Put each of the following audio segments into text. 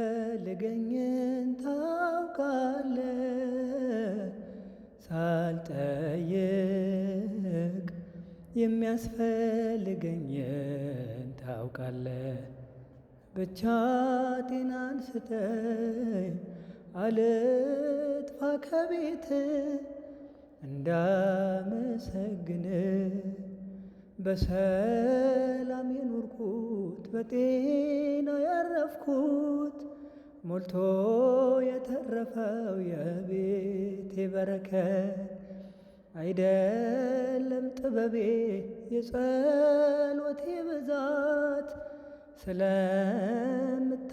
የሚያስፈልገኝን ታውቃለህ ሳልጠይቅ የሚያስፈልገኝን ታውቃለህ። ብቻ ጤናን ስጠኝ አልጥፋ ከቤት እንዳመሰግን በሰላም የኖርኩት በጤና ያረፍኩት ሞልቶ የተረፈው የቤቴ በረከት አይደለም ጥበቤ የጸሎቴ ብዛት ስለምታውቀው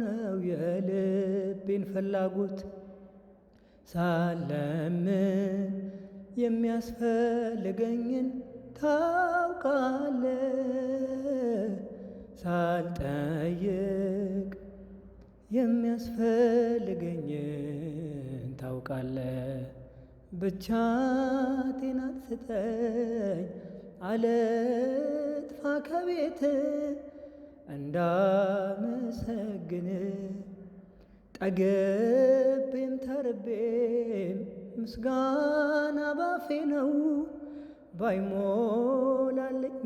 ነው የልቤን ፍላጎት ሳለምን የሚያስፈልገኝን ታውቃለህ ሳልጠይቅ የሚያስፈልገኝን ታውቃለህ። ብቻ ጤናን ስጠኝ አልጥፋ ከቤት እንዳመሰግን ጠግቤም ተርቤም ምስጋና ባፌ ነው ባይሞላልኝ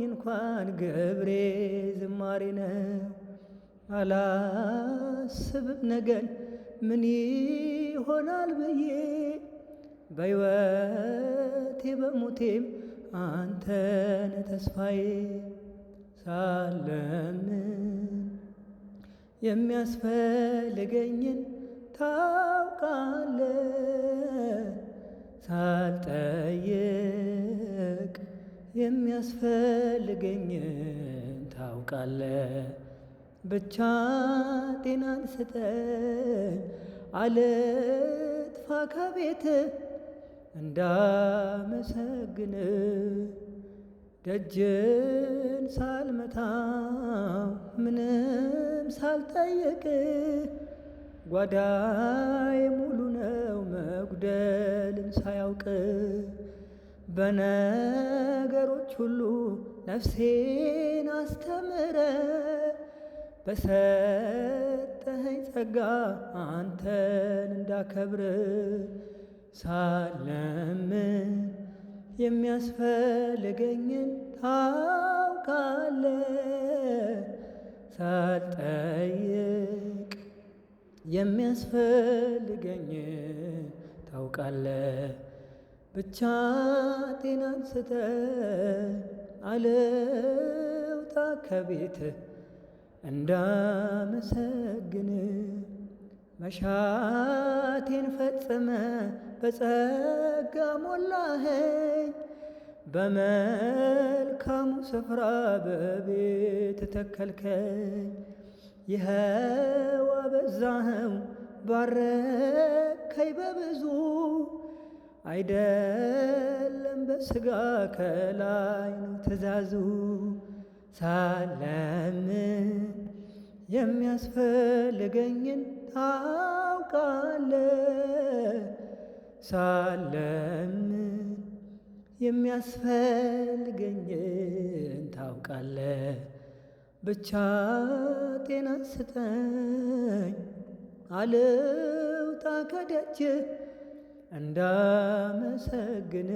እንኳን ግብሬ ዝማሬ ነው። አላስብም ነገን ምን ይሆናል ብዬ በሕይወቴ በሞቴም አንተነ ተስፋዬ ሳለምን የሚያስፈልገኝን ታውቃለህ ሳልጠይቅ የሚያስፈልገኝን ታውቃለህ። ብቻ ጤናን ስጠኝ አልጥፋ ከቤት እንዳመሰግን ደጅን ሳልመታ ምንም ሳልጠየቅ ጓዳዬ ሙሉ ነው መጉደልን ሳያውቅ በነገሮች ሁሉ ነፍሴን አስተምረ በሰጠኸኝ ጸጋ አንተን እንዳከብር ሳለምን የሚያስፈልገኝን ታውቃለህ ሳልጠይቅ የሚያስፈልገኝን ታውቃለህ። ብቻ ጤናን ስጠኝ አልውጣ ከቤትህ እንዳመሰግን መሻቴን ፈጽመ በጸጋ ሞላኸኝ በመልካሙ ስፍራ በቤት ተከልከኝ ይኸው አበዛኸው ባረከኝ በብዙ አይደለም በሥጋ ከላይ ነው ትእዛዙ ሳለምን የሚያስፈልገኝን ታውቃለህ ሳለምን የሚያስፈልገኝን ታውቃለህ። ብቻ ጤናን ስጠኝ አልውጣ ከደጅህ እንዳመሰግን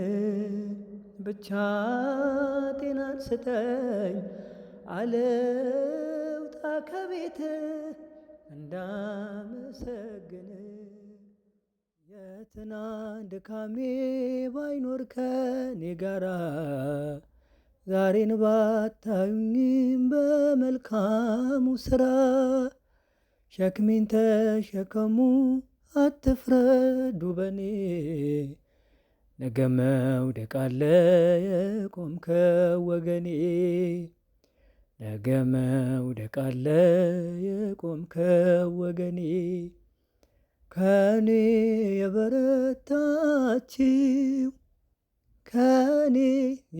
ብቻ ጤናን ስጠኝ አልውጣ ከቤትህ እንዳመሰግን የትናንት ድካሜ ባይኖር ከኔ ጋራ ዛሬን ባታዩኝም በመልካሙ ሥራ ሸክሜን ተሸከሙ አትፍረዱ በኔ ነገ መውደቅ አለ የቆምከው ወገኔ ነገ መውደቅ አለ የቆምከው ወገኔ ከኔ የበረታችው ከኔ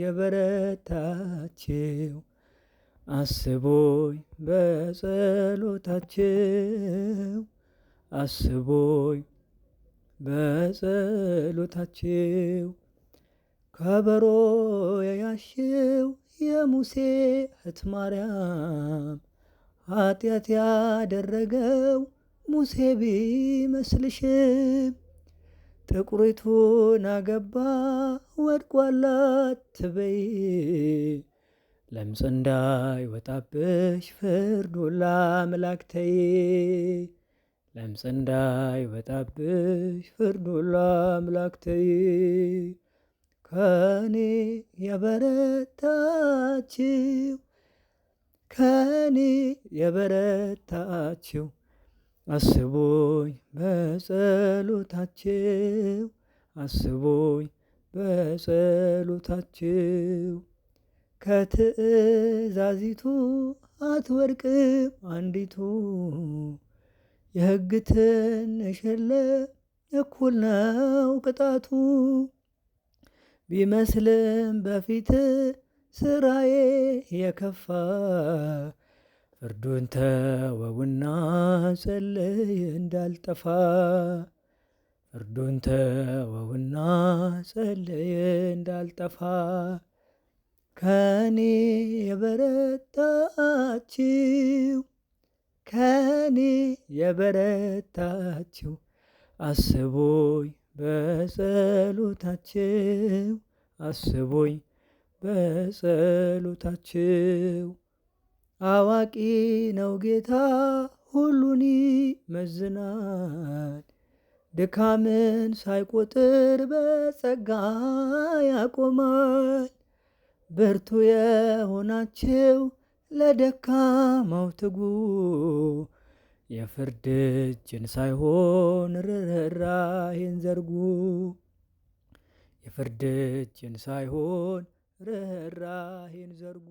የበረታችው አስቦኝ በጸሎታቸው አስቦኝ በጸሎታቸው ከበሮ የያሽው የሙሴ እህት ማርያም ኃጢአት ያደረገው ሙሴ ቢመስልሽም ጥቁሪቱን አገባ ወድቋል አትበይ። ለምጽ እንዳይወጣብሽ ፍርዱን ለአምላክ ተይ። ለምጽ እንዳይወጣብሽ ፍርዱን ለአምላክ ተይ። ከኔ የበረታችው ከኔ የበረታችው አስቡኝ በጸሎታችሁ አስቡኝ በጸሎታችሁ። ከትእዛዚቱ አትወድቅም አንዲቱ የሕግ ትንሽ የለም እኩል ነው ቅጣቱ። ቢመስልም በፊት ስራዬ የከፋ ፍርዱን ተወውና ጸልይ እንዳልጠፋ። ፍርዱን ተወውና ጸልይ እንዳልጠፋ። ከኔ የበረታችው ከኔ የበረታችው አስቡኝ በጸሎታችሁ አስቡኝ በጸሎታችሁ። አዋቂ ነው ጌታ ሁሉን ይመዝናል። ድካምን ሳይቆጥር በጸጋ ያቆማል። ብርቱ የሆናችሁ ለደካማው ትጉ። የፍርድ እጅን ሳይሆን ርኅራኄን ዘርጉ። የፍርድ እጅን ሳይሆን ርኅራኄን ዘርጉ።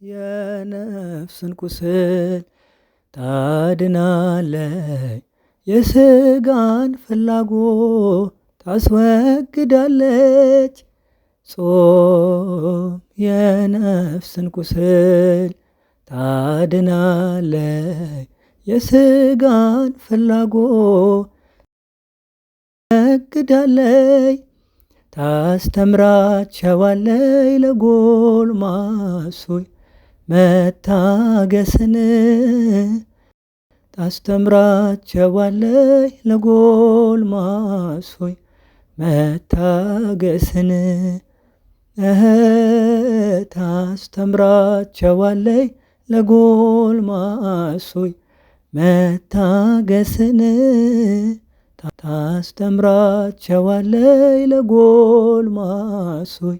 የነፍስን ቁስል ታድናለች፣ የሥጋን ፍላጎት ታስወግዳለች። ጾም የነፍስን ቁስል ታድናለች፣ የሥጋን ፍላጎት ታስወግዳለች። ታስተምራቸዋለች ለጎልማሶች መታገስን። ታስተምራቸዋለች ለጎልማሶች መታገስን። ታስተምራቸዋለች ለጎልማሶች መታገስን። ታስተምራቸዋለች ለጎልማሶች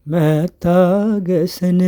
መታገስን።